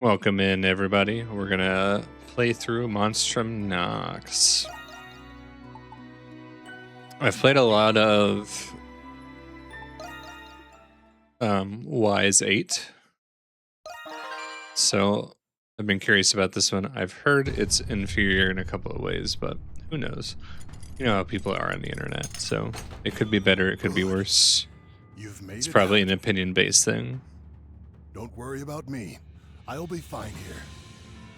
Welcome in, everybody. We're gonna play through Monstrum Nox. I've played a lot of Wise 8, so I've been curious about this one. I've heard it's inferior in a couple of ways, but who knows? You know how people are on the internet, so it could be better, it could be worse. You've made It's it probably out. an opinion-based thing. Don't worry about me. I'll be fine here.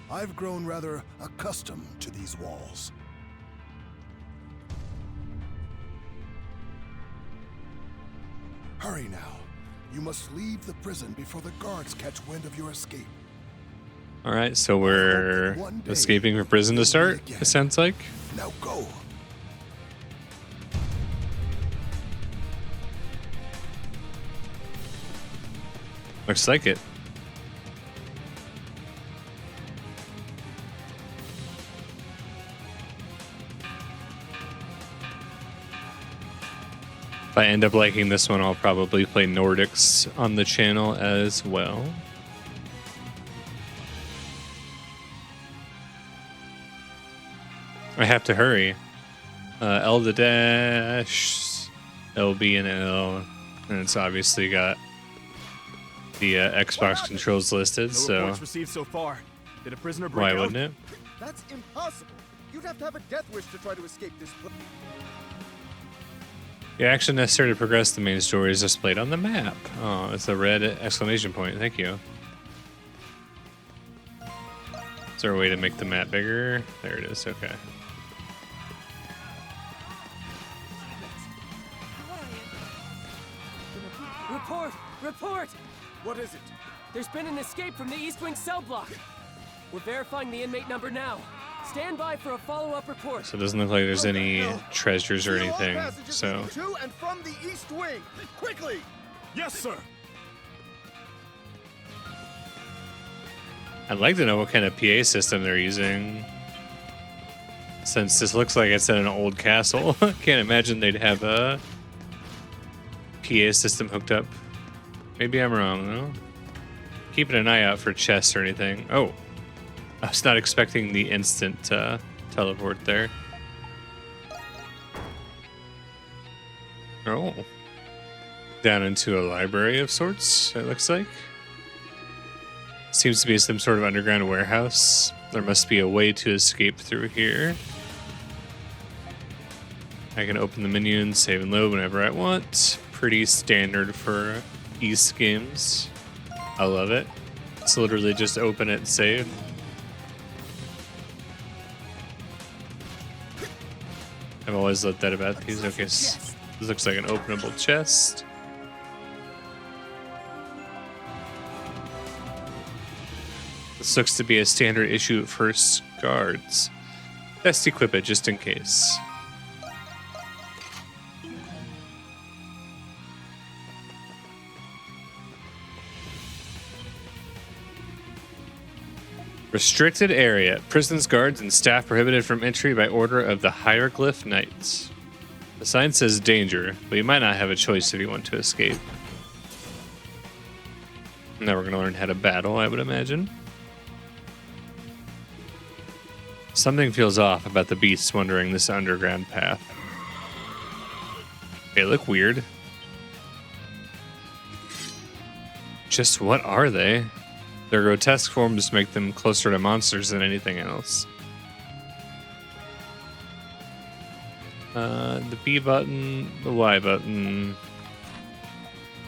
I've grown rather accustomed to these walls. Hurry now. You must leave the prison before the guards catch wind of your escape. All right, so we're escaping from prison to start, it sounds like. Now go. Looks like it. If I end up liking this one, I'll probably play Nordics on the channel as well. I have to hurry. L to dash, LB and L, and it's obviously got the Xbox controls listed, No so reports received so far. Did a prisoner break why out? wouldn't it? That's impossible. You'd have to have a death wish to try to escape this place. The action necessary to progress the main story is displayed on the map. Oh, it's a red exclamation point. Thank you. Is there a way to make the map bigger? There it is. Okay. Report! Report! What is it? There's been an escape from the East Wing cell block. We're verifying the inmate number now. Stand by for a follow-up report. So it doesn't look like there's any No. treasures or Seal all anything. passages So to and from the East Wing. Quickly! Yes, sir. I'd like to know what kind of PA system they're using. Since this looks like it's in an old castle, can't imagine they'd have a PA system hooked up. Maybe I'm wrong, though. Keeping an eye out for chests or anything. Oh, I was not expecting the instant teleport there. Oh. Down into a library of sorts, it looks like. Seems to be some sort of underground warehouse. There must be a way to escape through here. I can open the menu and save and load whenever I want. Pretty standard for East games. I love it. It's literally just open it and save. I've always loved that about these. Okay, this looks like an openable chest. This looks to be a standard issue for guards. Best equip it just in case. Restricted area. Prison's guards and staff prohibited from entry by order of the Hieroglyph Knights. The sign says danger, but you might not have a choice if you want to escape. Now we're going to learn how to battle, I would imagine. Something feels off about the beasts wandering this underground path. They look weird. Just what are they? Their grotesque forms make them closer to monsters than anything else. The B button, the Y button.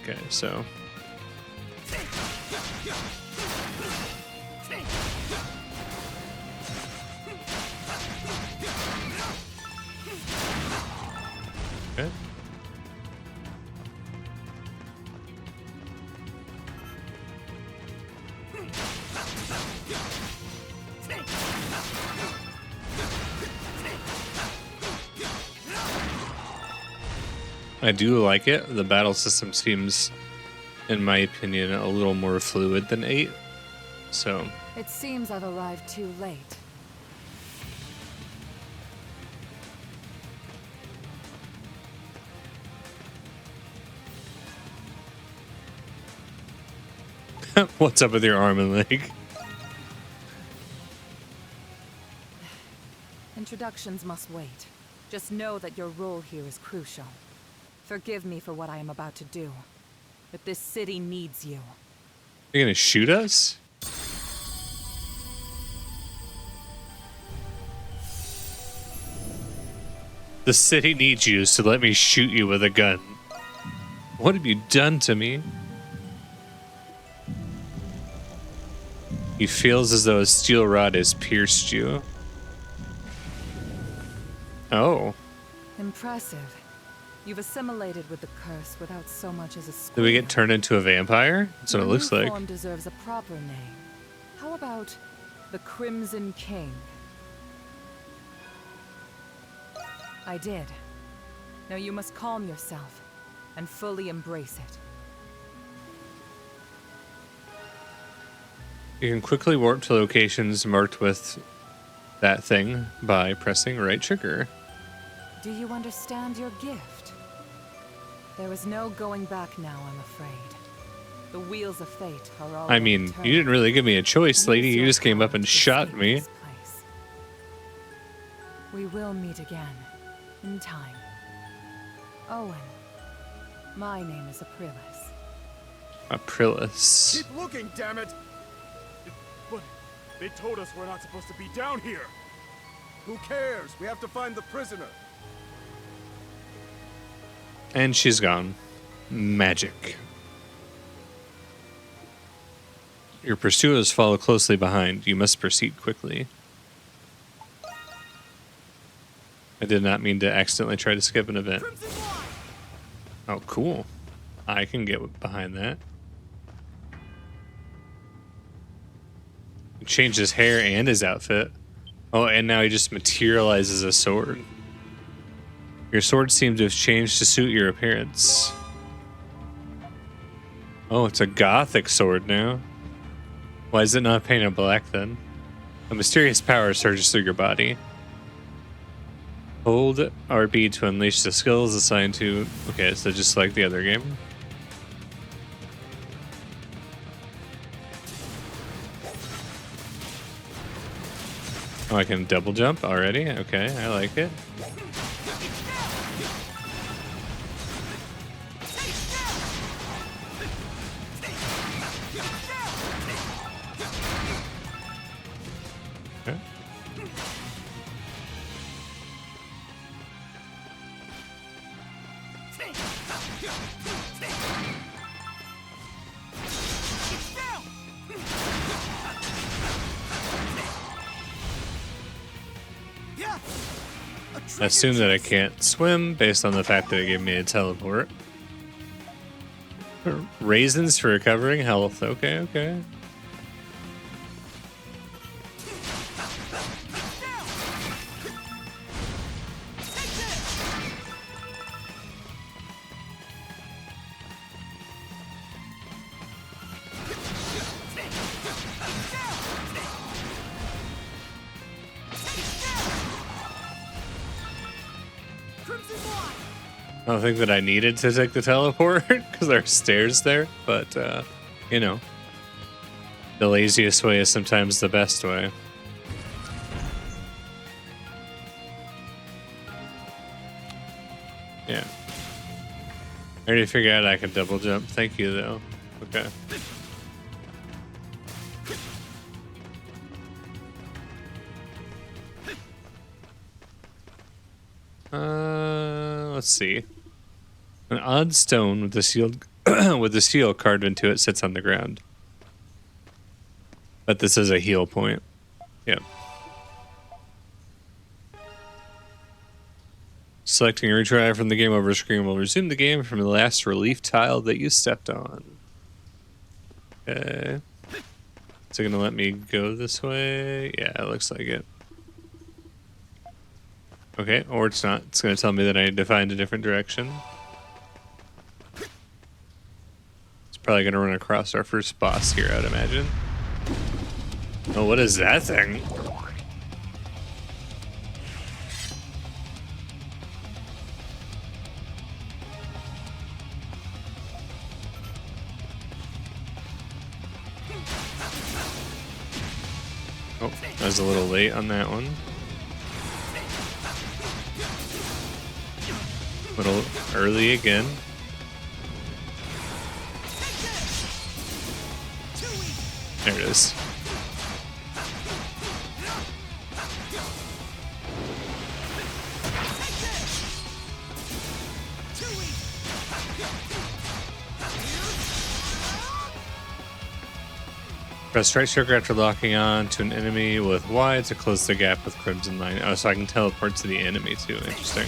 Okay, so. Okay. I do like it. The battle system seems, in my opinion, a little more fluid than 8. So, It seems I've arrived too late. what's up with your arm and leg? Introductions must wait. Just know that your role here is crucial. Forgive me for what I am about to do, but this city needs you. You're gonna shoot us? The city needs you, so let me shoot you with a gun. What have you done to me? He feels as though a steel rod has pierced you. Oh. Impressive. You've assimilated with the curse without so much as a squeal. Did we get turned into a vampire? That's what it looks Your new like. form deserves a proper name. How about the Crimson King? I did. Now you must calm yourself and fully embrace it. You can quickly warp to locations marked with that thing by pressing right trigger. Do you understand your gift? There is no going back now, I'm afraid. The wheels of fate are all. I mean, you didn't really give me a choice, lady. You just came up and shot me. We will meet again, in time. Owen, my name is Aprilis. Aprilis. Keep looking, damn it! But they told us we're not supposed to be down here. Who cares? We have to find the prisoner. And she's gone. Magic. Your pursuers follow closely behind. You must proceed quickly. I did not mean to accidentally try to skip an event. Oh, cool. I can get behind that. He changed his hair and his outfit. Oh, and now he just materializes a sword. Your sword seems to have changed to suit your appearance. Oh, it's a gothic sword now. Why is it not painted black then? A mysterious power surges through your body. Hold RB to unleash the skills assigned to... Okay, so just like the other game. Oh, I can double jump already? Okay, I like it. Okay. I assume that I can't swim based on the fact that it gave me a teleport. Raisins for recovering health. Okay, okay. I don't think that I needed to take the teleport because there are stairs there, but, you know, the laziest way is sometimes the best way. Yeah. I already figured out I could double jump. Thank you, though. Okay. Let's see. An odd stone with the sealed with the seal carved into it sits on the ground. But this is a heal point. Yep. Selecting a retry from the game over screen will resume the game from the last relief tile that you stepped on. Okay. Is it gonna let me go this way? Yeah, it looks like it. Okay, or it's not. It's gonna tell me that I need to find a different direction. It's probably gonna run across our first boss here, I'd imagine. Oh, what is that thing? Oh, I was a little late on that one. A little early again. There it is. Press right trigger after locking on to an enemy with Y to close the gap with Crimson Line. Oh, so I can teleport to the enemy too. Interesting.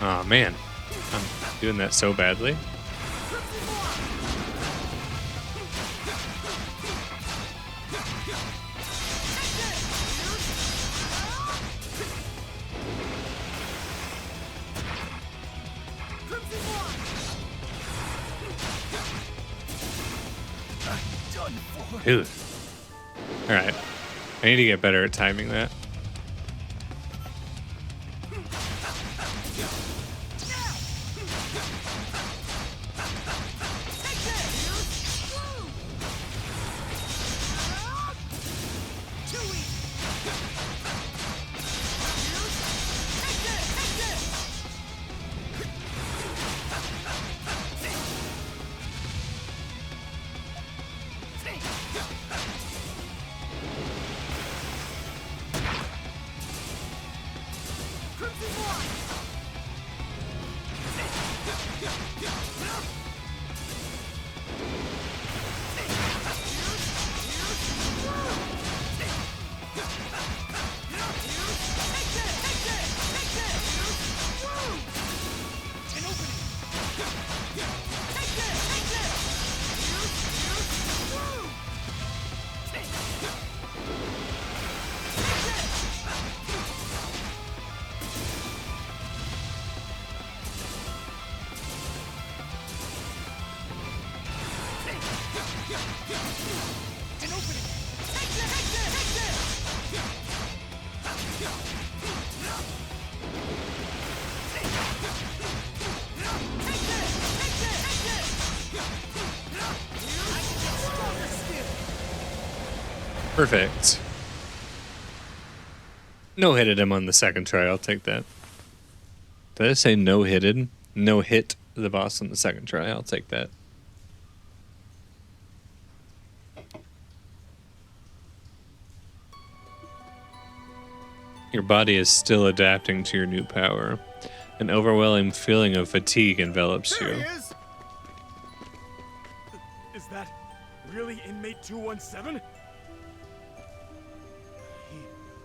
Oh man, I'm doing that so badly. Dude. Alright. I need to get better at timing that. Perfect. No-hitted him on the second try. I'll take that. Did I say no-hitted? No-hit the boss on the second try. I'll take that. Your body is still adapting to your new power. An overwhelming feeling of fatigue envelops There you. he is! Is that really inmate 217?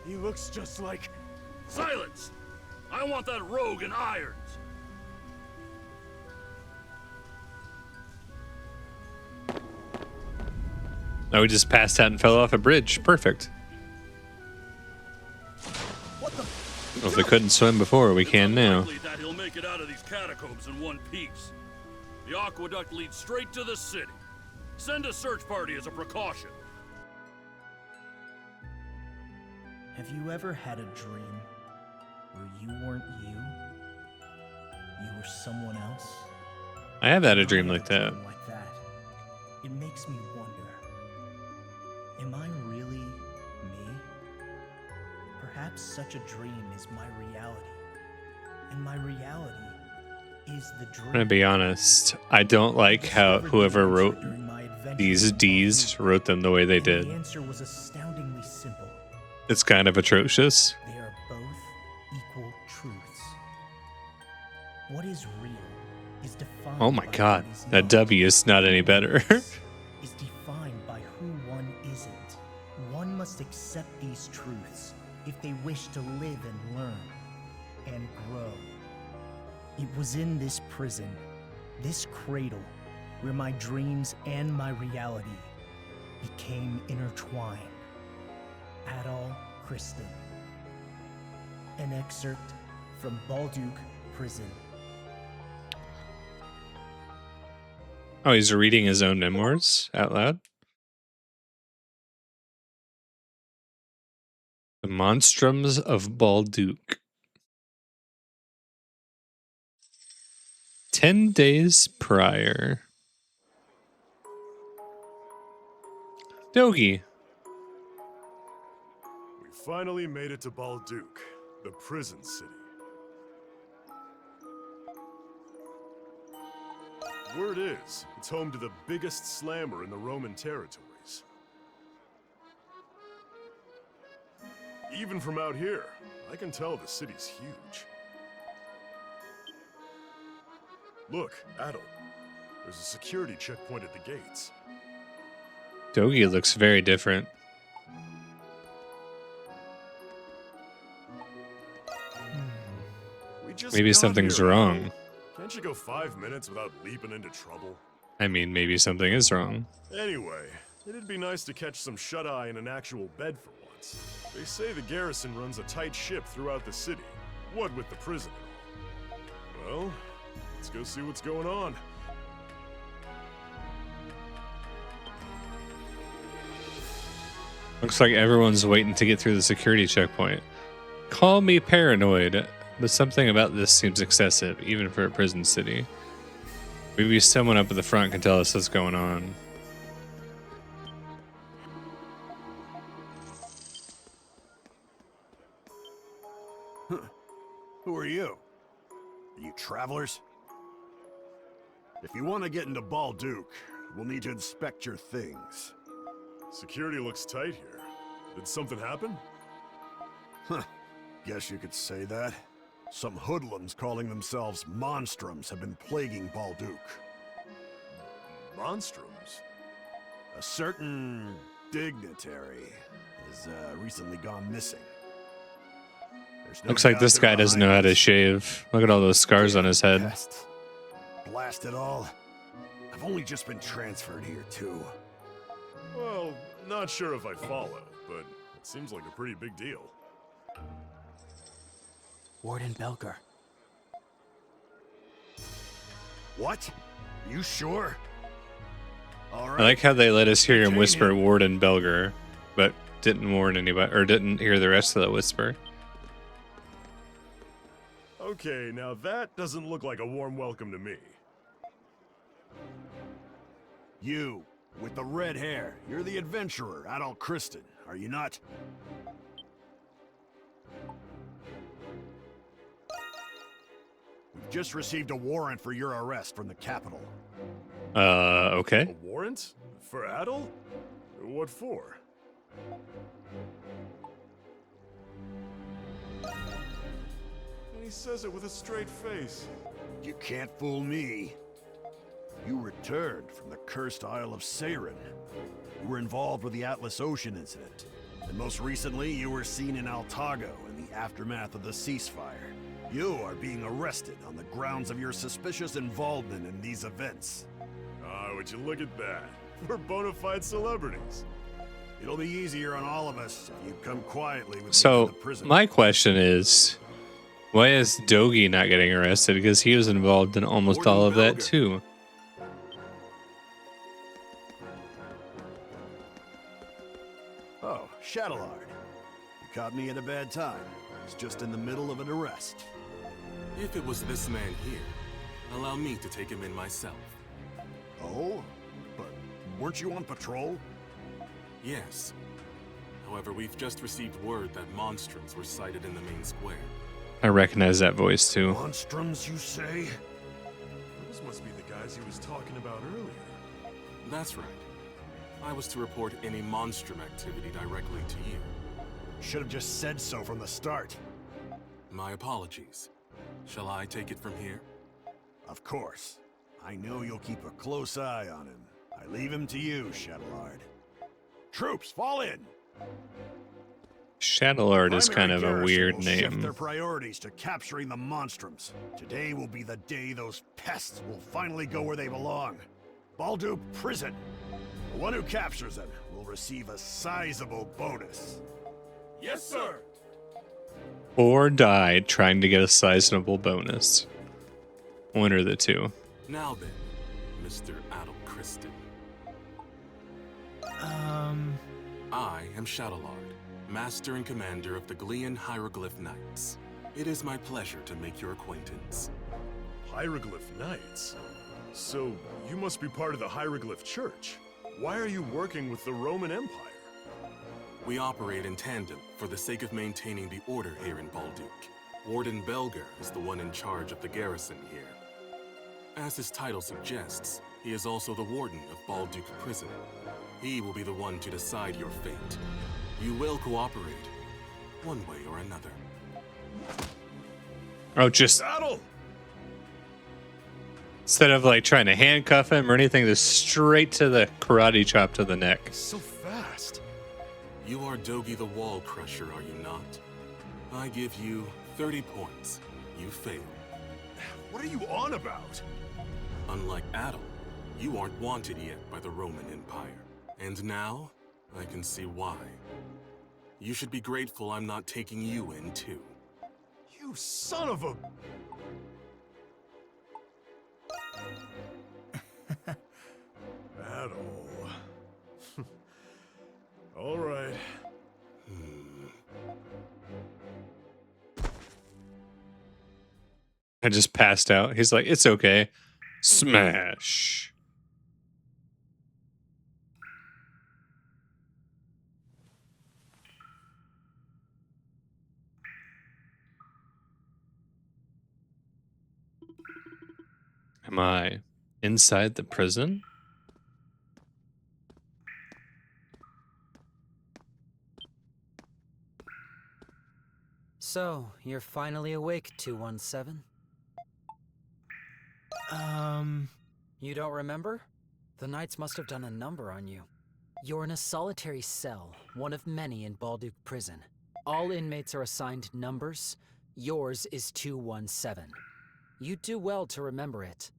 He looks just like... Silence! I want that rogue in irons! Oh, we just passed out and fell off a bridge. Perfect. What the? Well, if we couldn't swim before, we can now. Unlikely that he'll make it out of these catacombs in one piece. The aqueduct leads straight to the city. Send a search party as a precaution. Have you ever had a dream where you weren't you? You were someone else? I have had a I dream had like that. dream like that. It makes me wonder, am I really me? Perhaps such a dream is my reality. And my reality is the dream. I'm gonna be honest. I don't like how whoever wrote these D's wrote them the way they did. The answer was astoundingly simple. It's kind of atrocious. They are both equal truths. What is real is defined Oh my by god, what is that not. W is not any better. Is defined by who one isn't. One must accept these truths if they wish to live and learn and grow. It was in this prison, this cradle, where my dreams and my reality became intertwined. Adol Kristen. An excerpt from Balduke Prison. Oh, he's reading his own memoirs out loud. The Monstrums of Balduke. 10 days prior. Dogi. We finally made it to Balduke, the prison city. Word is, it's home to the biggest slammer in the Roman territories. Even from out here, I can tell the city's huge. Look, Adol. There's a security checkpoint at the gates. Dogi looks very different. We just Maybe got something's here, wrong. Adol. Can't you go 5 minutes without leaping into trouble? I mean, maybe something is wrong. Anyway, it'd be nice to catch some shut-eye in an actual bed for once. They say the garrison runs a tight ship throughout the city, what with the prison and all. Well, let's go see what's going on. Looks like everyone's waiting to get through the security checkpoint. Call me paranoid, but something about this seems excessive, even for a prison city. Maybe someone up at the front can tell us what's going on. Who are you? Are you travelers? If you want to get into Balduke, we'll need to inspect your things. Security looks tight here. Did something happen? Huh. Guess you could say that. Some hoodlums calling themselves Monstrums have been plaguing Balduke. Monstrums? A certain dignitary has recently gone missing. There's no Looks like doubt this they're guy doesn't know how behind to this. shave. Look at all those scars on his head. Pests. Blast it all. I've only just been transferred here, too. Well, not sure if I follow, but it seems like a pretty big deal. Warden Belger. What? Are you sure? All right. I like how they let us hear him Detain whisper him. Warden Belger, but didn't warn anybody, or didn't hear the rest of the whisper. Okay, now that doesn't look like a warm welcome to me. You, with the red hair, you're the adventurer, Adol Kristen, are you not? We've just received a warrant for your arrest from the capital. Okay. A warrant? For Adol? What for? And he says it with a straight face. You can't fool me. You returned from the cursed Isle of Seiren. You were involved with the Atlas Ocean incident. And most recently, you were seen in Altago in the aftermath of the ceasefire. You are being arrested on the grounds of your suspicious involvement in these events. Ah, would you look at that? We're bona fide celebrities. It'll be easier on all of us if you come quietly with me to So the prison. my question is, why is Dogi not getting arrested? Because he was involved in almost Warden all of that Belger. too. Oh, Shadowlord. You caught me at a bad time. I was just in the middle of an arrest. If it was this man here, allow me to take him in myself. Oh? But weren't you on patrol? Yes. However, we've just received word that monstrums were sighted in the main square. I recognize that voice too. Monstrums, you say? Those must be the guys he was talking about earlier. That's right. I was to report any monstrum activity directly to you. Should have just said so from the start. My apologies. Shall I take it from here? Of course. I know you'll keep a close eye on him. I leave him to you, Shadowlord. Troops, fall in! Shadowlord is kind of Primary a garrison weird will shift name. their priorities to capturing the monstrums. Today will be the day those pests will finally go where they belong. Balduke Prison. The one who captures them will receive a sizable bonus. Yes, sir! Or die trying to get a sizable bonus. One or the two. Now then, Mr. Adol Kristen. I am Shadowlord, Master and Commander of the Glean Hieroglyph Knights. It is my pleasure to make your acquaintance. Hieroglyph Knights? So, you must be part of the Hieroglyph Church. Why are you working with the Roman Empire? We operate in tandem for the sake of maintaining the order here in Balduc. Warden Belger is the one in charge of the garrison here. As his title suggests, he is also the warden of Balduc Prison. He will be the one to decide your fate. You will cooperate, one way or another. Oh, just Adol! instead of like trying to handcuff him or anything, just straight to the karate chop to the neck. So fast. You are Dogi the Wall Crusher, are you not? I give you 30 points. You fail. What are you on about? Unlike Adol, you aren't wanted yet by the Roman Empire. And now, I can see why. You should be grateful I'm not taking you in, too. You son of a... Adol. All right. I just passed out. He's like, it's okay. Smash. Am I inside the prison? So, you're finally awake, 217? You don't remember? The Knights must have done a number on you. You're in a solitary cell, one of many in Balduc Prison. All inmates are assigned numbers. Yours is 217. You'd do well to remember it.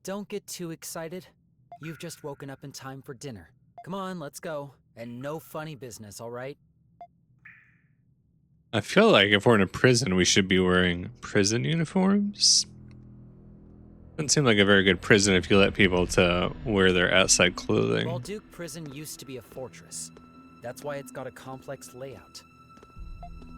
Don't get too excited. You've just woken up in time for dinner. Come on, let's go. And no funny business, all right? I feel like if we're in a prison, we should be wearing prison uniforms. Doesn't seem like a very good prison if you let people to wear their outside clothing. Balduc Prison used to be a fortress. That's why it's got a complex layout.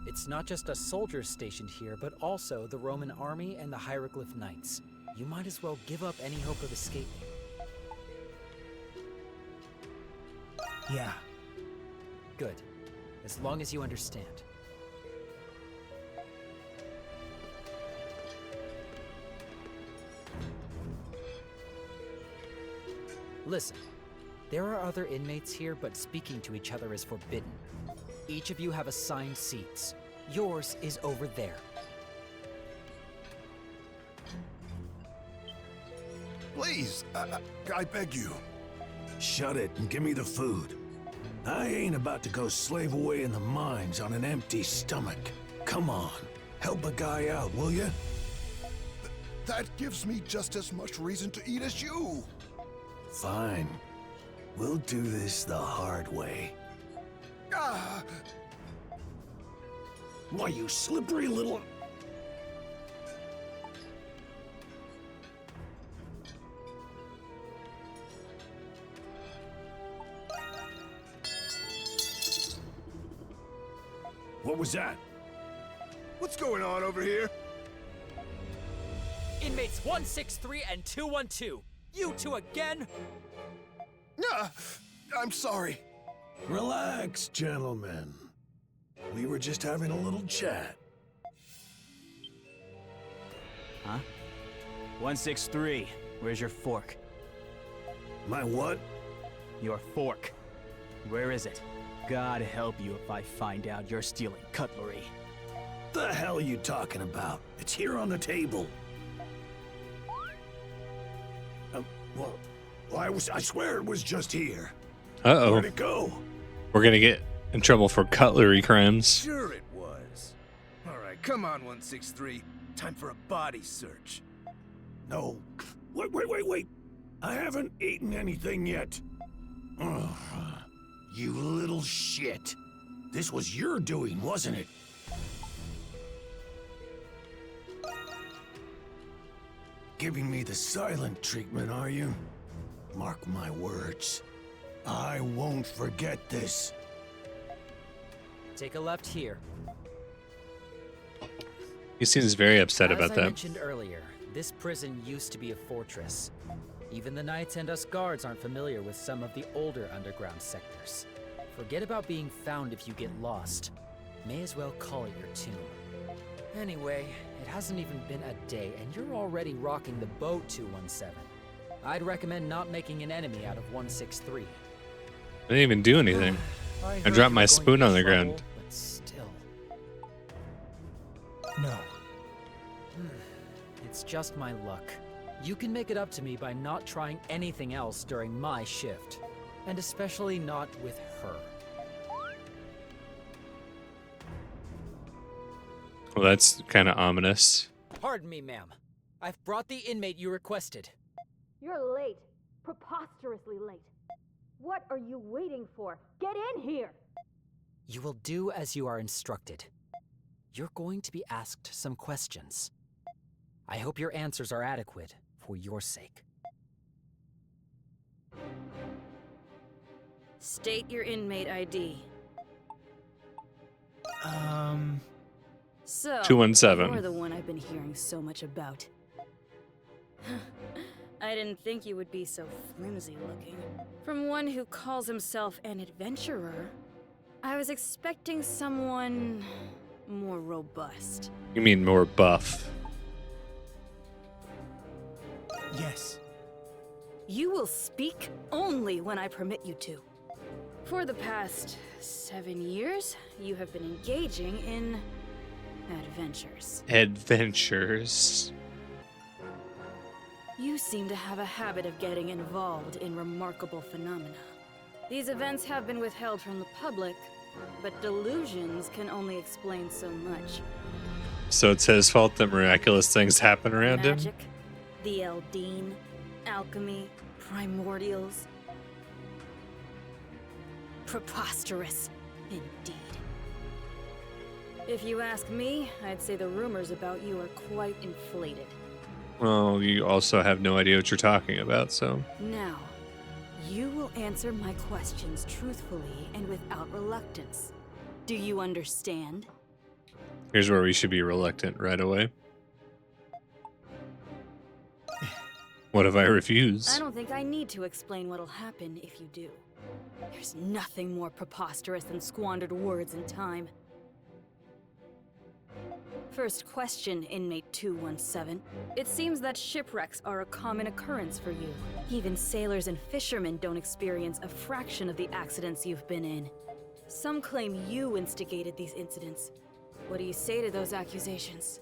It's not just a soldier stationed here, but also the Roman army and the Hieroglyph Knights. You might as well give up any hope of escaping. Yeah. Good. As long as you understand. Listen, there are other inmates here, but speaking to each other is forbidden. Each of you have assigned seats. Yours is over there. Please, I beg you. Shut it and give me the food. I ain't about to go slave away in the mines on an empty stomach. Come on, help a guy out, will you? That gives me just as much reason to eat as you. Fine. We'll do this the hard way. Ah! Why, you slippery little... What was that? What's going on over here? Inmates 163 and 212. You two again? Ah, I'm sorry. Relax, gentlemen. We were just having a little chat. Huh? 163, where's your fork? My what? Your fork. Where is it? God help you if I find out you're stealing cutlery. The hell are you talking about? It's here on the table. Well, I swear it was just here. Uh-oh. Where'd it go? We're going to get in trouble for cutlery crimes. Sure it was. All right, come on, 163. Time for a body search. No. Wait. I haven't eaten anything yet. Ugh. You little shit. This was your doing, wasn't it? Giving me the silent treatment, are you? Mark my words. I won't forget this. Take a left here. He seems very upset about As I that. mentioned earlier, This prison used to be a fortress. Even the knights and us guards aren't familiar with some of the older underground sectors. Forget about being found if you get lost. May as well call it your tomb. Anyway, it hasn't even been a day and you're already rocking the boat, 217. I'd recommend not making an enemy out of 163. I didn't even do anything. I dropped my spoon on the ground. But still. No. It's just my luck. You can make it up to me by not trying anything else during my shift. And especially not with her. Well, that's kind of ominous. Pardon me, ma'am. I've brought the inmate you requested. You're late. Preposterously late. What are you waiting for? Get in here! You will do as you are instructed. You're going to be asked some questions. I hope your answers are adequate for your sake. State your inmate ID. So, 217. you're the one I've been hearing so much about. I didn't think you would be so flimsy looking. From one who calls himself an adventurer, I was expecting someone more robust. You mean more buff? Yes. You will speak only when I permit you to. For the past 7 years, you have been engaging in adventures. Adventures. You seem to have a habit of getting involved in remarkable phenomena. These events have been withheld from the public, but delusions can only explain so much. So it's his fault that miraculous things happen around him? Magic, the Eldine, alchemy, primordials. Preposterous, indeed. If you ask me, I'd say the rumors about you are quite inflated. Well, you also have no idea what you're talking about, so... Now, you will answer my questions truthfully and without reluctance. Do you understand? Here's where we should be reluctant right away. What if I refuse? I don't think I need to explain what'll happen if you do. There's nothing more preposterous than squandered words and time. First question, inmate 217. It seems that shipwrecks are a common occurrence for you. Even sailors and fishermen don't experience a fraction of the accidents you've been in. Some claim you instigated these incidents. What do you say to those accusations?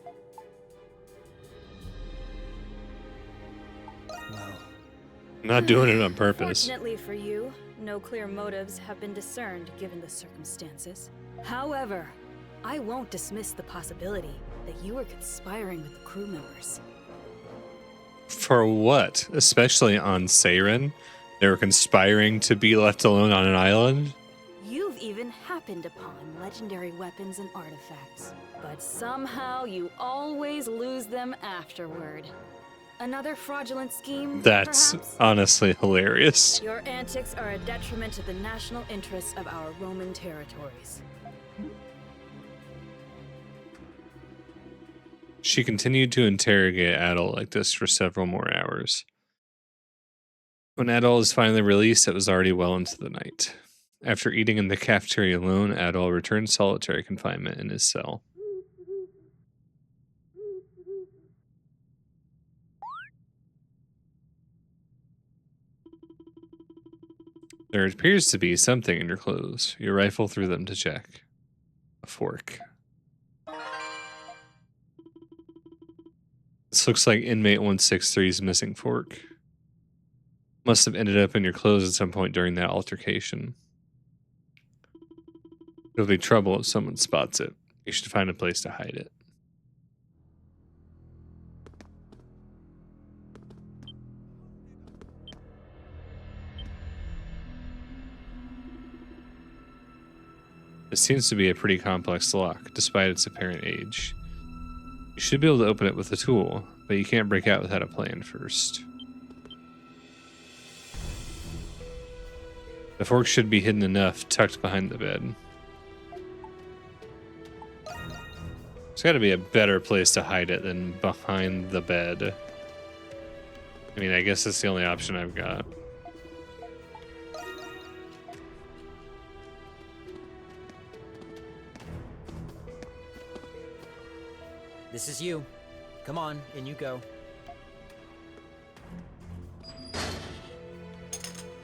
Well, I'm not doing it on purpose. Fortunately for you, no clear motives have been discerned given the circumstances. However, I won't dismiss the possibility that you were conspiring with the crew members. For what? Especially on Seiren? They were conspiring to be left alone on an island? You've even happened upon legendary weapons and artifacts, but somehow you always lose them afterward. Another fraudulent scheme, That's perhaps? honestly hilarious. Your antics are a detriment to the national interests of our Roman territories. She continued to interrogate Adol like this for several more hours. When Adol was finally released, it was already well into the night. After eating in the cafeteria alone, Adol returned to solitary confinement in his cell. There appears to be something in your clothes. You rifle through them to check. A fork. This looks like inmate 163's missing fork. Must have ended up in your clothes at some point during that altercation. It'll be trouble if someone spots it. You should find a place to hide it. It seems to be a pretty complex lock, despite its apparent age. You should be able to open it with a tool, but you can't break out without a plan first. The fork should be hidden enough, tucked behind the bed. There's got to be a better place to hide it than behind the bed. I mean, I guess that's the only option I've got. This is you. Come on, in you go.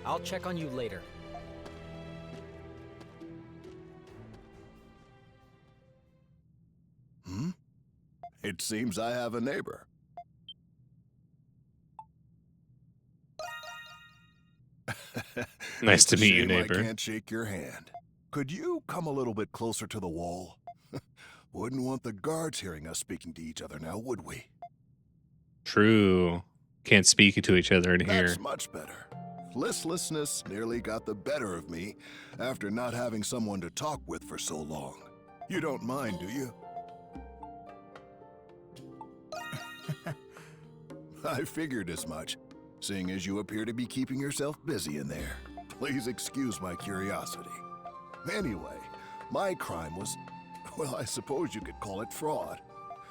I'll check on you later. It seems I have a neighbor. Nice to meet you, Shame neighbor. I can't shake your hand. Could you come a little bit closer to the wall? Wouldn't want the guards hearing us speaking to each other now, would we? True. Can't speak to each other in here. That's much better. Listlessness nearly got the better of me after not having someone to talk with for so long. You don't mind, do you? I figured as much, seeing as you appear to be keeping yourself busy in there. Please excuse my curiosity. Anyway, my crime was, well, I suppose you could call it fraud.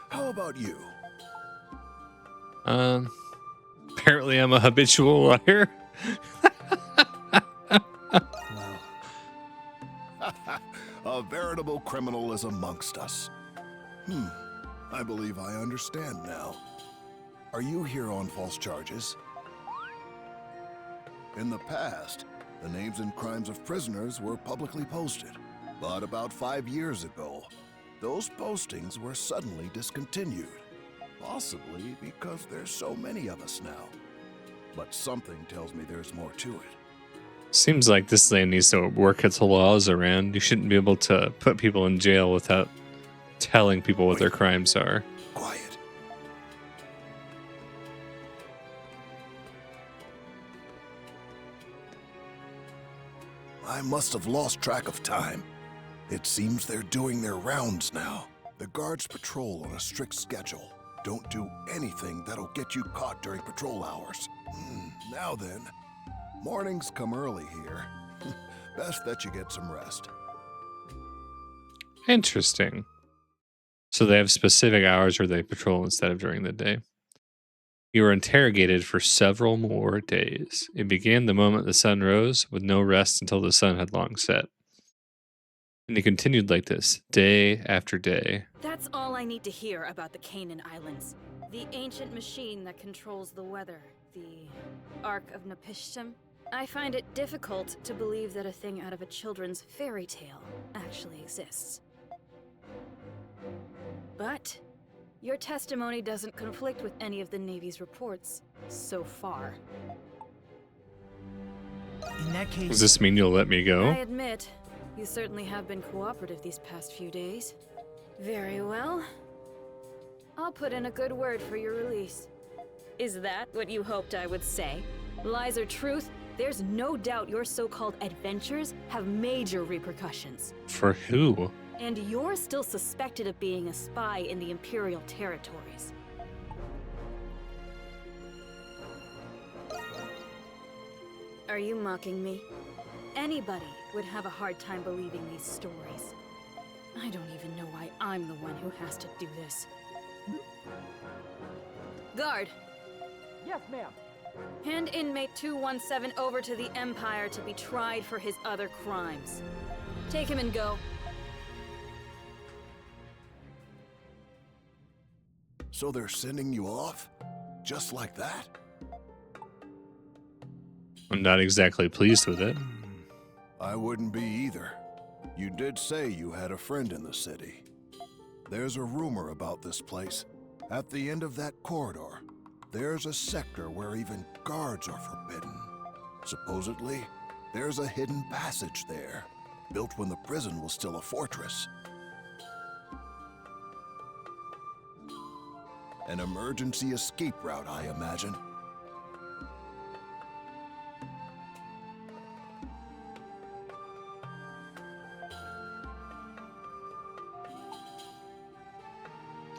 How about you? Apparently I'm a habitual liar. A veritable criminal is amongst us. I believe I understand now. Are you here on false charges? In the past, the names and crimes of prisoners were publicly posted. But about 5 years ago, those postings were suddenly discontinued. Possibly because there's so many of us now. But something tells me there's more to it. Seems like this land needs to work its laws around. You shouldn't be able to put people in jail without telling people what their crimes are. Quiet. I must have lost track of time. It seems they're doing their rounds now. The guards patrol on a strict schedule. Don't do anything that'll get you caught during patrol hours. Now then, mornings come early here. Best that you get some rest. Interesting. So they have specific hours where they patrol instead of during the day. You were interrogated for several more days. It began the moment the sun rose, with no rest until the sun had long set. And it continued like this, day after day. That's all I need to hear about the Canaan Islands. The ancient machine that controls the weather. The Ark of Napishtim. I find it difficult to believe that a thing out of a children's fairy tale actually exists. But your testimony doesn't conflict with any of the Navy's reports so far. In that case, Does this mean you'll let me go? I admit, you certainly have been cooperative these past few days. Very well. I'll put in a good word for your release. Is that what you hoped I would say? Lies or truth, there's no doubt your so-called adventures have major repercussions. For who? And you're still suspected of being a spy in the Imperial territories. Are you mocking me? Anybody would have a hard time believing these stories. I don't even know why I'm the one who has to do this. Guard! Yes, ma'am. Hand inmate 217 over to the Empire to be tried for his other crimes. Take him and go. So they're sending you off? Just like that? I'm not exactly pleased with it. I wouldn't be either. You did say you had a friend in the city. There's a rumor about this place. At the end of that corridor, there's a sector where even guards are forbidden. Supposedly, there's a hidden passage there, built when the prison was still a fortress. An emergency escape route, I imagine.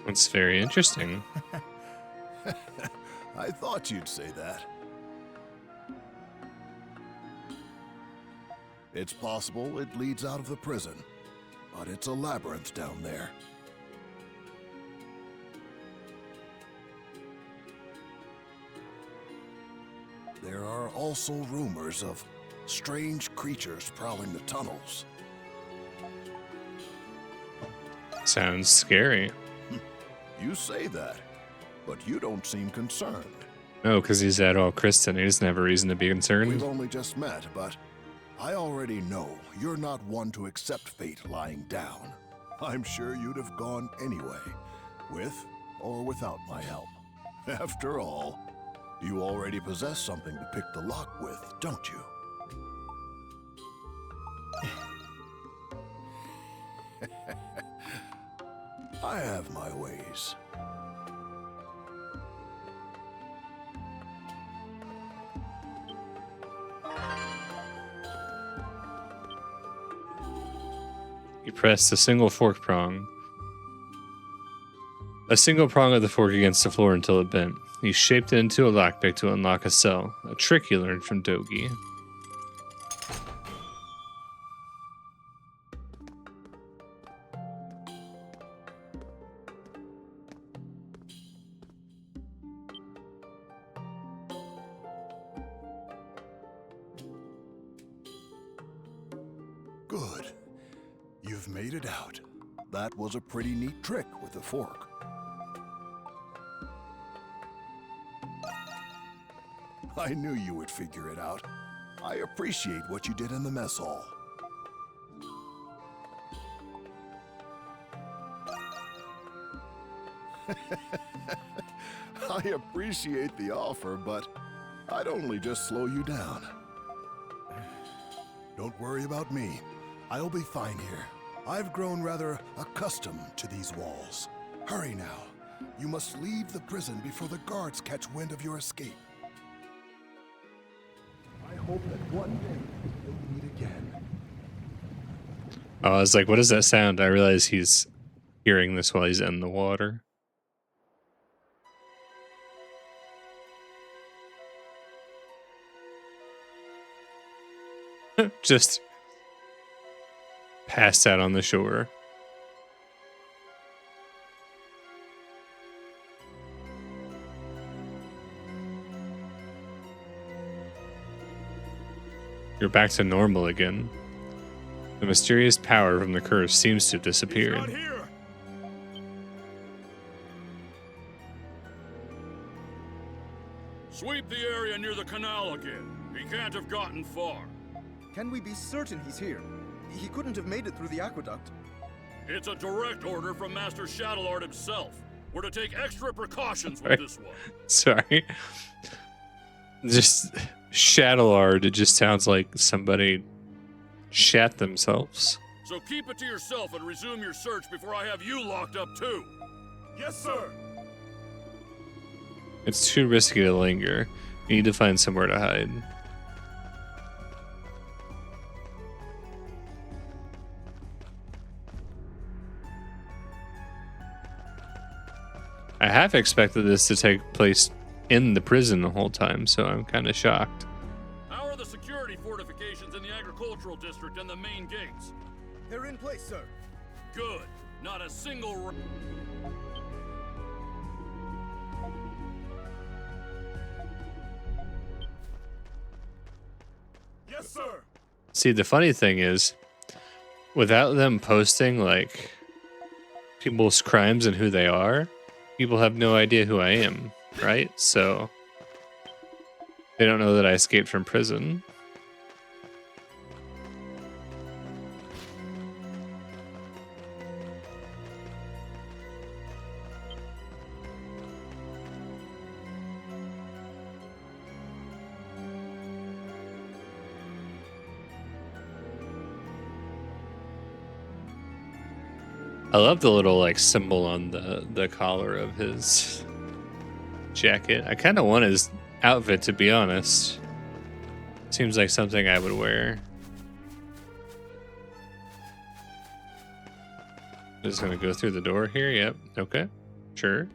It's very interesting. I thought you'd say that. It's possible it leads out of the prison, but it's a labyrinth down there. there are also rumors of strange creatures prowling the tunnels. Sounds scary. You say that, but you don't seem concerned. No, because he's Adol Kristen. He doesn't have a reason to be concerned. We've only just met, but I already know you're not one to accept fate lying down. I'm sure you'd have gone anyway, with or without my help. After all, you already possess something to pick the lock with, don't you? I have my ways. You press a single fork prong. A single prong of the fork against the floor until it bent. You shaped it into a lockpick to unlock a cell, a trick you learned from Dogi. Good. You've made it out. That was a pretty neat trick with the fork. I knew you would figure it out. I appreciate what you did in the mess hall. I appreciate the offer, but I'd only just slow you down. Don't worry about me. I'll be fine here. I've grown rather accustomed to these walls. Hurry now. You must leave the prison before the guards catch wind of your escape. I hope that one day we'll meet again. Oh, I was like, what does that sound? I realize he's hearing this while he's in the water. Just passed out on the shore. You're back to normal again. The mysterious power from the curse seems to have disappeared. He's not here. Sweep the area near the canal again. He can't have gotten far. Can we be certain he's here? He couldn't have made it through the aqueduct. It's a direct order from Master Shadowlord himself. We're to take extra precautions with this one. Sorry. Just Shadowlord, it just sounds like somebody shat themselves. So keep it to yourself and resume your search before I have you locked up too. Yes, sir. It's too risky to linger. You need to find somewhere to hide. I half expected this to take place in the prison the whole time, so I'm kind of shocked. How are the security fortifications in the agricultural district and the main gates? They're in place, sir. Good. Not a single... Yes, sir. See, the funny thing is, without them posting, like, people's crimes and who they are, people have no idea who I am, right? So, they don't know that I escaped from prison. I love the little like symbol on the collar of his jacket. I kind of want his outfit, to be honest. Seems like something I would wear. Just gonna go through the door here. Yep. Okay. Sure.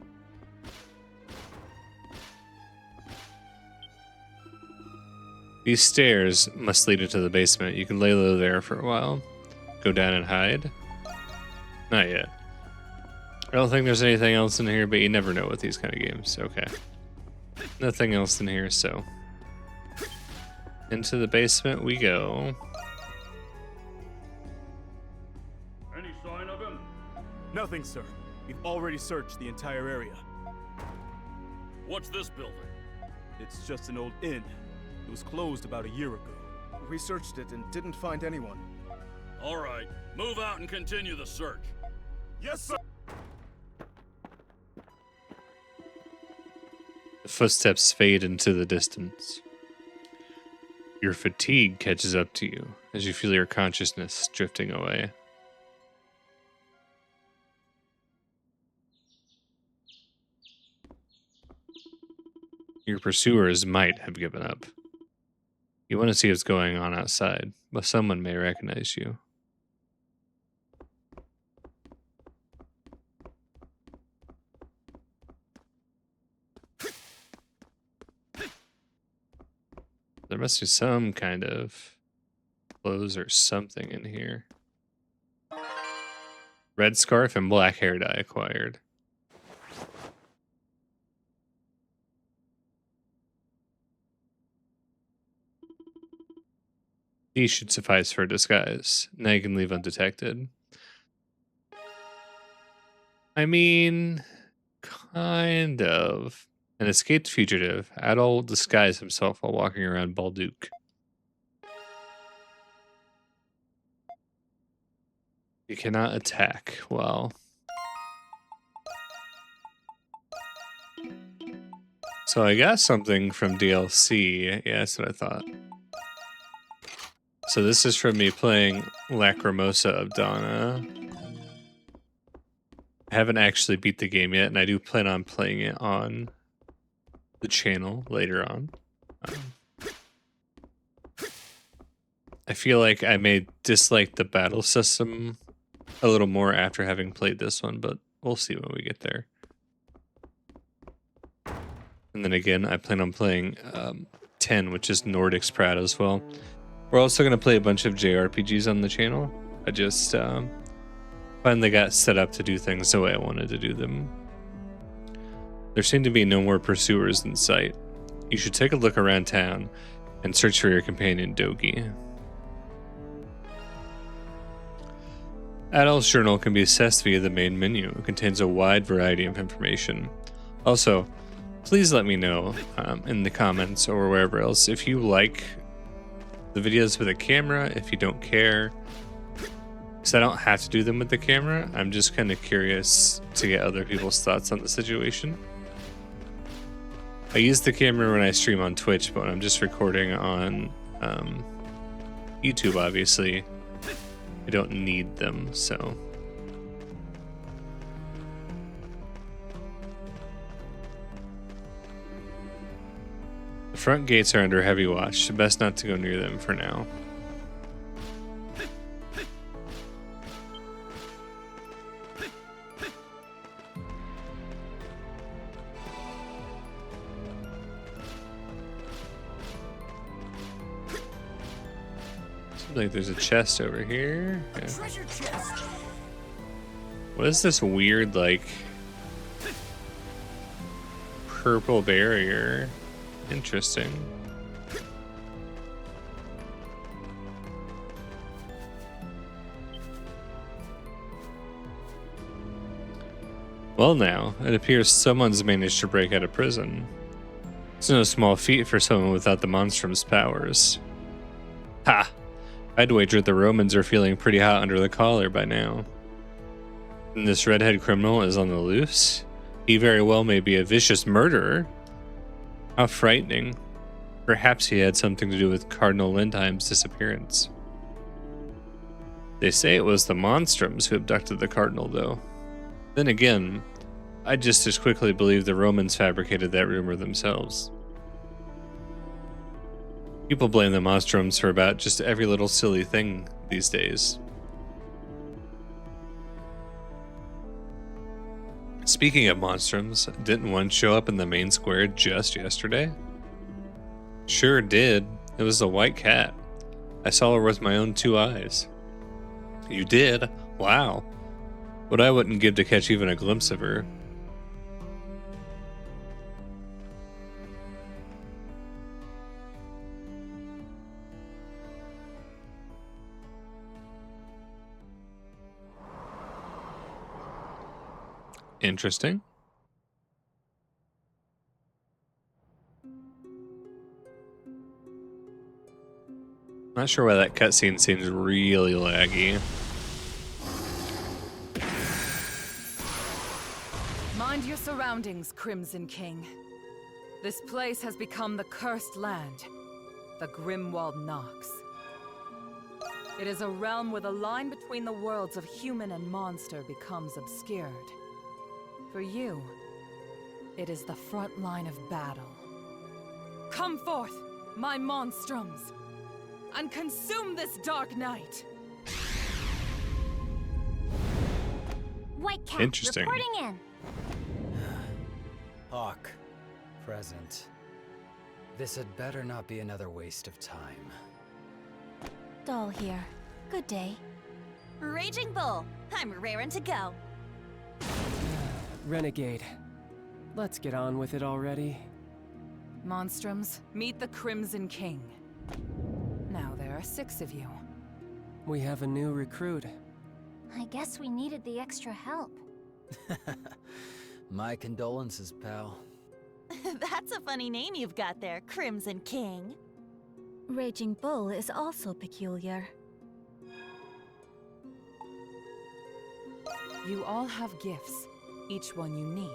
These stairs must lead into the basement. You can lay low there for a while. Go down and hide. Not yet. I don't think there's anything else in here, but you never know with these kind of games. Okay. Nothing else in here, so Into the basement we go. Any sign of him? Nothing, sir. We've already searched the entire area. What's this building? It's just an old inn. It was closed about a year ago. We searched it and didn't find anyone. All right, move out and continue the search. Yes, sir. The footsteps fade into the distance. Your fatigue catches up to you as you feel your consciousness drifting away. Your pursuers might have given up. You want to see what's going on outside, but someone may recognize you. There must be some kind of clothes or something in here. Red scarf and black hair dye acquired. These should suffice for a disguise. Now you can leave undetected. I mean, kind of. An escaped fugitive, Adol disguised himself while walking around Balduke. You cannot attack. Well. So I got something from DLC. Yeah, that's what I thought. So this is from me playing Lacrimosa of Donna. I haven't actually beat the game yet, and I do plan on playing it on the channel later on. I feel like I may dislike the battle system a little more after having played this one, but we'll see when we get there. And then again, I plan on playing 10, which is Nordic's Proud as well. We're also going to play a bunch of JRPGs on the channel. I just finally got set up to do things the way I wanted to do them. There seem to be no more pursuers in sight. You should take a look around town and search for your companion Dogi. Adol's journal can be accessed via the main menu. It contains a wide variety of information. Also, please let me know in the comments or wherever else if you like the videos with a camera, if you don't care. Because I don't have to do them with the camera. I'm just kind of curious to get other people's thoughts on the situation. I use the camera when I stream on Twitch, but when I'm just recording on YouTube, obviously, I don't need them, so. The front gates are under heavy watch. Best not to go near them for now. Like there's a chest over here. Yeah. Treasure chest. What is this weird, like, purple barrier? Interesting. Well now, it appears someone's managed to break out of prison. It's no small feat for someone without the Monstrum's powers. Ha! I'd wager the Romans are feeling pretty hot under the collar by now. And this redhead criminal is on the loose? He very well may be a vicious murderer. How frightening. Perhaps he had something to do with Cardinal Lindheim's disappearance. They say it was the Monstrums who abducted the Cardinal, though. Then again, I'd just as quickly believe the Romans fabricated that rumor themselves. People blame the Monstrums for about just every little silly thing these days. Speaking of Monstrums, didn't one show up in the main square just yesterday? Sure did. It was a white cat. I saw her with my own 2 eyes. You did? Wow. What I wouldn't give to catch even a glimpse of her. Interesting. Not sure why that cutscene seems really laggy. Mind your surroundings, Crimson King. This place has become the cursed land, the Grimwald Nox. It is a realm where the line between the worlds of human and monster becomes obscured. For you, it is the front line of battle. Come forth, my Monstrums, and consume this dark night! White Cat, Interesting. reporting in. Hawk, present. This had better not be another waste of time. Adol here. Good day. Raging Bull, I'm raring to go. Renegade. Let's get on with it already. Monstrums, meet the Crimson King. Now there are 6 of you. We have a new recruit. I guess we needed the extra help. My condolences, pal. That's a funny name you've got there, Crimson King. Raging Bull is also peculiar. You all have gifts, each one unique.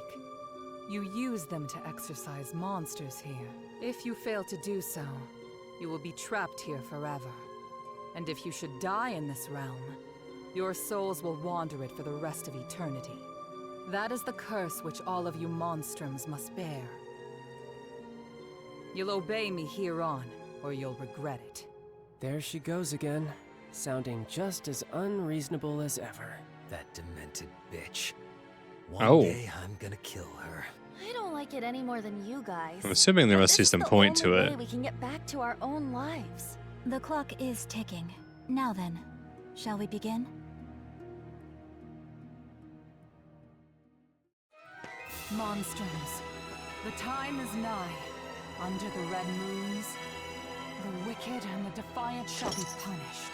You use them to exorcise monsters here. If you fail to do so, you will be trapped here forever. And if you should die in this realm, your souls will wander it for the rest of eternity. That is the curse which all of you Monstrums must bear. You'll obey me here on, or you'll regret it. There she goes again, sounding just as unreasonable as ever. That demented bitch. Oh. One day I'm gonna kill her. I don't like it any more than you guys. I'm assuming there But must be this is some the point to only it. way we can get back to our own lives. The clock is ticking. Now then, shall we begin? Monstrums, the time is nigh. Under the red moons, the wicked and the defiant shall be punished.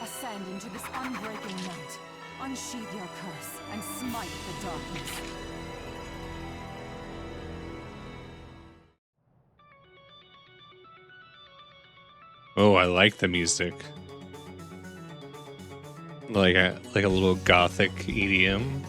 Ascend into this unbreaking night, unsheathe your curse, and smite the darkness. Oh, I like the music. Like a little gothic EDM.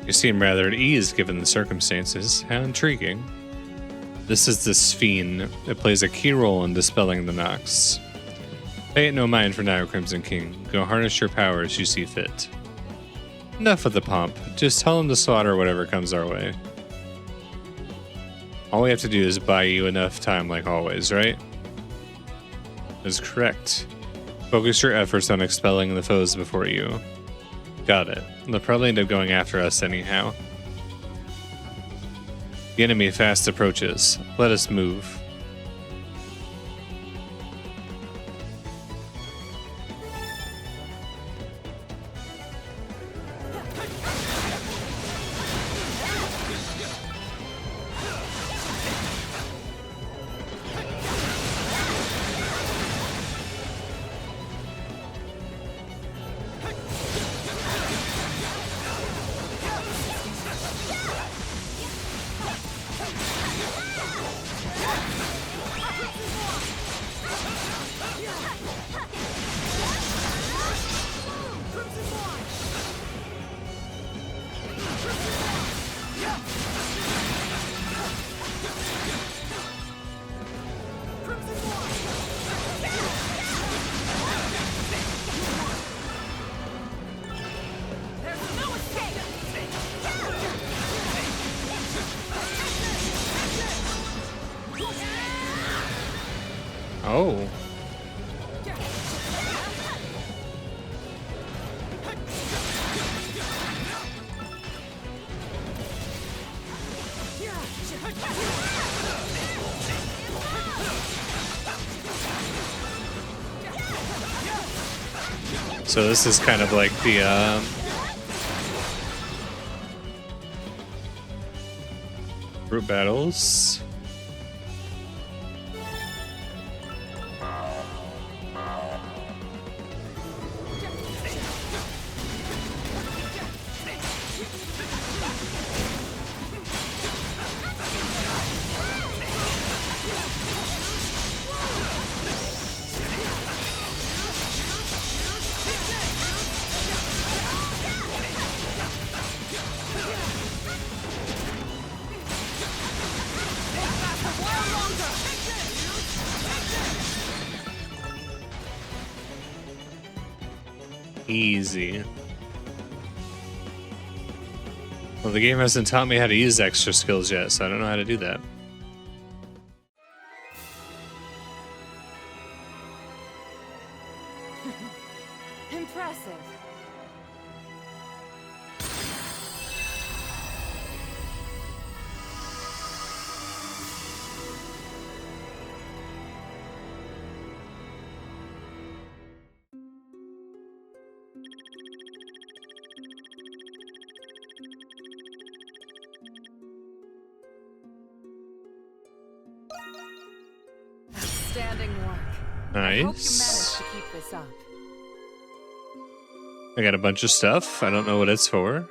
You seem rather at ease given the circumstances. How intriguing. This is the Sphere. It plays a key role in dispelling the Nox. Pay it no mind for now, Crimson King. Go harness your power as you see fit. Enough of the pomp. Just tell him to slaughter whatever comes our way. All we have to do is buy you enough time like always, right? That's correct. Focus your efforts on expelling the foes before you. Got it. They'll probably end up going after us anyhow. The enemy fast approaches. Let us move. Oh. So this is kind of like the Group battles. Easy. Well, the game hasn't taught me how to use extra skills yet, so I don't know how to do that. Impressive. Outstanding work. I hope you managed Nice. to keep this up. I got a bunch of stuff. I don't know what it's for.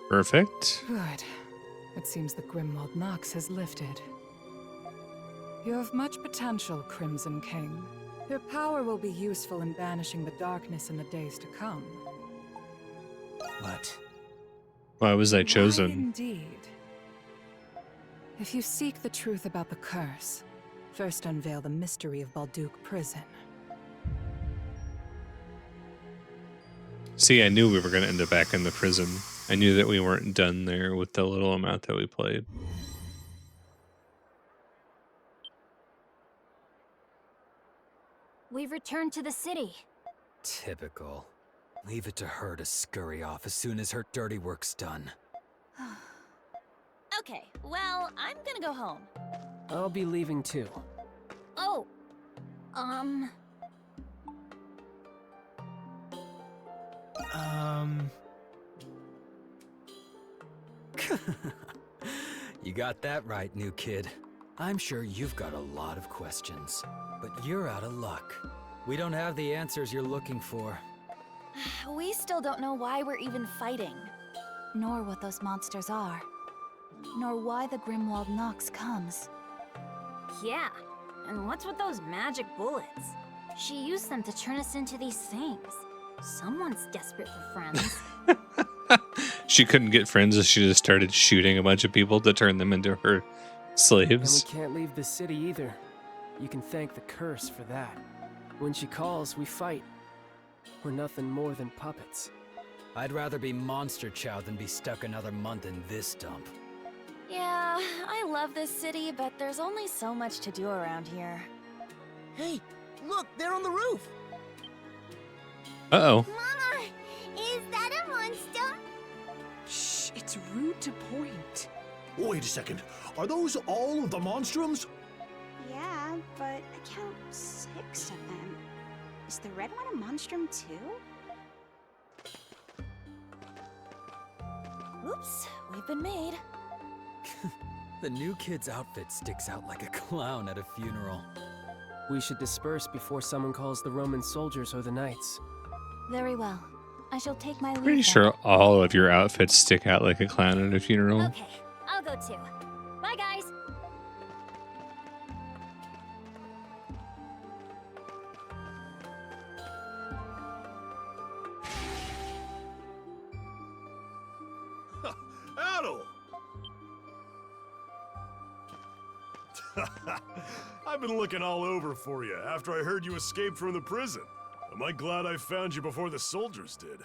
Perfect. Good. It seems the Grimwald Nox has lifted. You have much potential, Crimson King. Your power will be useful in banishing the darkness in the days to come. But Why was I Why chosen? indeed. If you seek the truth about the curse, first unveil the mystery of Balduke Prison. See, I knew we were going to end up back in the prison. I knew that we weren't done there with the little amount that we played. We've returned to the city. Typical. Leave it to her to scurry off as soon as her dirty work's done. Okay, well, I'm gonna go home. I'll be leaving too. Oh, You got that right, new kid. I'm sure you've got a lot of questions, but you're out of luck. We don't have the answers you're looking for. we still don't know why we're even fighting. Nor what those monsters are. Nor why the Grimwald Nox comes. Yeah, and what's with those magic bullets? She used them to turn us into these things. Someone's desperate for friends. She couldn't get friends, so she just started shooting a bunch of people to turn them into her And we slaves. can't leave the city either. You can thank the curse for that. When she calls, we fight. We're nothing more than puppets. I'd rather be monster chow than be stuck another month in this dump. Yeah, I love this city, but there's only so much to do around here. Hey, look, they're on the roof. Uh-oh. Mama, is that a monster? Shh, it's rude to point. Wait a second. Are those all of the Monstrums? Yeah, but I count 6 of them. Is the red one a monstrum too? Oops, we've been made. The new kid's outfit sticks out like a clown at a funeral. We should disperse before someone calls the Roman soldiers or the knights. Very well. I shall take my leave. Pretty then. sure all of your outfits stick out like a clown at a funeral. Okay, I'll go too. Bye, guys. Adol! I've been looking all over for you after I heard you escaped from the prison. Am I glad I found you before the soldiers did?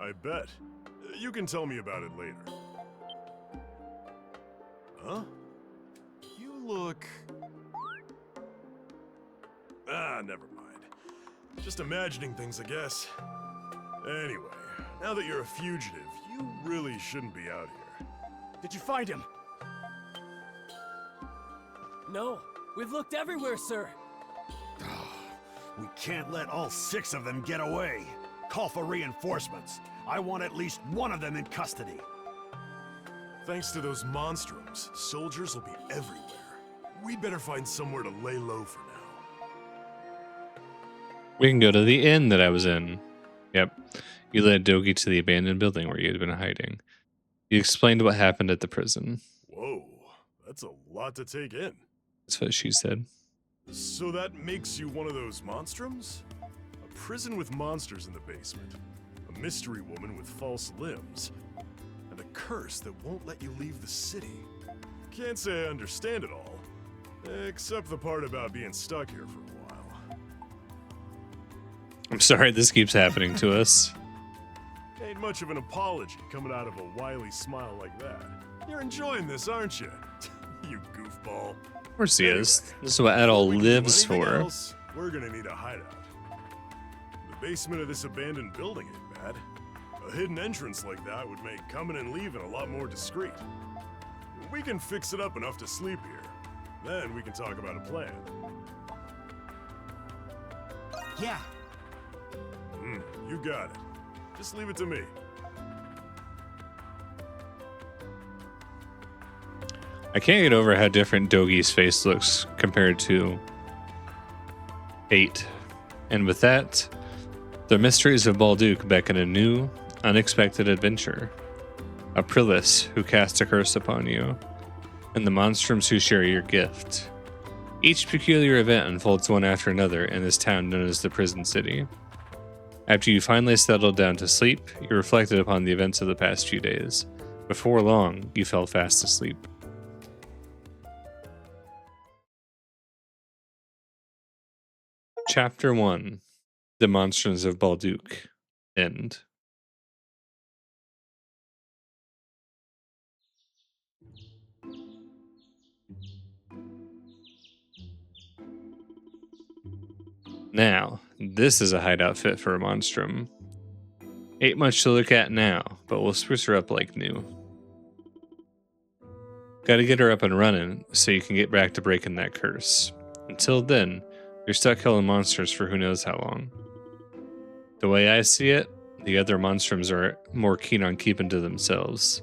I bet. You can tell me about it later. Huh? You look... Ah, never mind. Just imagining things, I guess. Anyway, now that you're a fugitive, you really shouldn't be out here. Did you find him? No, we've looked everywhere, sir. We can't let all 6 of them get away. Call for reinforcements. I want at least one of them in custody. Thanks to those monstrums, soldiers will be everywhere. We better find somewhere to lay low for now. We can go to the inn that I was in. Yep. You led Dogi to the abandoned building where you had been hiding. You explained what happened at the prison. Whoa, that's a lot to take in. That's what she said. So that makes you one of those monstrums? A prison with monsters in the basement, a mystery woman with false limbs, and a curse that won't let you leave the city. Can't say I understand it all, except the part about being stuck here for a while. I'm sorry this keeps happening to us. Ain't much of an apology coming out of a wily smile like that. You're enjoying this, aren't you? You goofball. Of course he is. This is what Adol lives for. Else, we're gonna need a hideout. The basement of this abandoned building ain't bad. A hidden entrance like that would make coming and leaving a lot more discreet. We can fix it up enough to sleep here. Then we can talk about a plan. Yeah. You got it. Just leave it to me. I can't get over how different Dogi's face looks compared to 8. And with that, the mysteries of Balduke beckon a new, unexpected adventure. Aprilis, who cast a curse upon you, and the monstrums who share your gift. Each peculiar event unfolds one after another in this town known as the Prison City. After you finally settled down to sleep, you reflected upon the events of the past few days. Before long, you fell fast asleep. Chapter 1: The Monstrums of Balduke. End. Now, this is a hideout fit for a monstrum. Ain't much to look at now, but we'll spruce her up like new. Gotta get her up and running so you can get back to breaking that curse. Until then, you're stuck killing monsters for who knows how long. The way I see it, the other monstrums are more keen on keeping to themselves.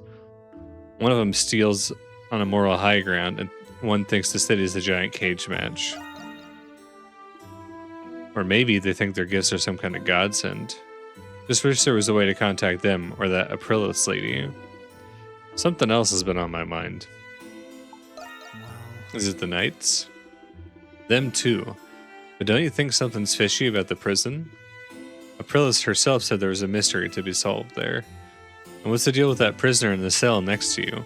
One of them steals on a moral high ground, and one thinks the city's a giant cage match. Or maybe they think their gifts are some kind of godsend. Just wish there was a way to contact them or that Aprilis lady. Something else has been on my mind. Is it the Knights? Them too. But don't you think something's fishy about the prison? Aprilis herself said there was a mystery to be solved there. And what's the deal with that prisoner in the cell next to you?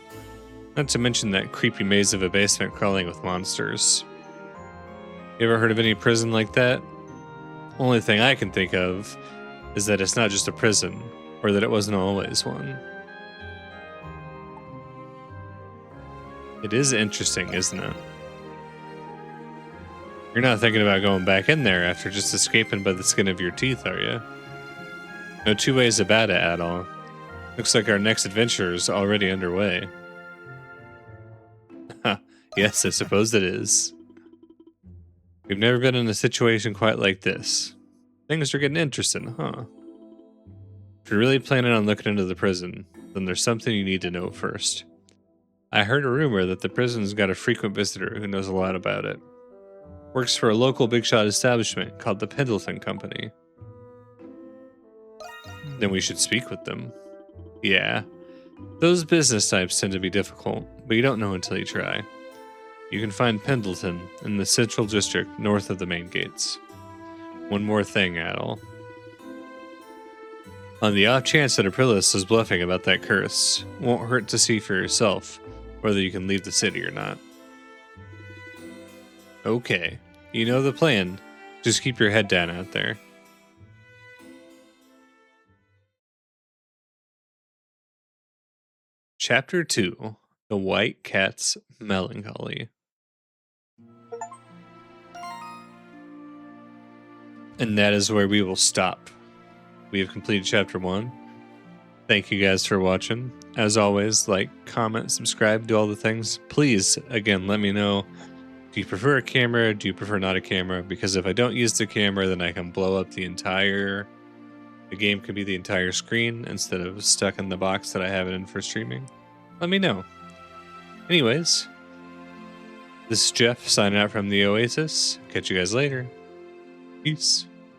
Not to mention that creepy maze of a basement crawling with monsters. You ever heard of any prison like that? Only thing I can think of is that it's not just a prison, or that it wasn't always one. It is interesting, isn't it? You're not thinking about going back in there after just escaping by the skin of your teeth, are you? No two ways about it at all. Looks like our next adventure is already underway. Yes, I suppose it is. We've never been in a situation quite like this. Things are getting interesting, huh? If you're really planning on looking into the prison, then there's something you need to know first. I heard a rumor that the prison's got a frequent visitor who knows a lot about it. Works for a local big shot establishment called the Pendleton Company. Then we should speak with them. Yeah, those business types tend to be difficult, but you don't know until you try. You can find Pendleton in the central district north of the main gates. One more thing, Adol. On the off chance that Aprilis is bluffing about that curse, won't hurt to see for yourself whether you can leave the city or not. Okay, you know the plan. Just keep your head down out there. Chapter 2: The White Cat's Melancholy. And that is where we will stop. We have completed Chapter 1. Thank you guys for watching. As always, like, comment, subscribe, do all the things. Please, again, let me know if Do you prefer a camera? Do you prefer not a camera? Because if I don't use the camera, then I can blow up the game could be the entire screen instead of stuck in the box that I have it in for streaming. Let me know. Anyways, this is Jeff signing out from the Oasis. Catch you guys later. Peace.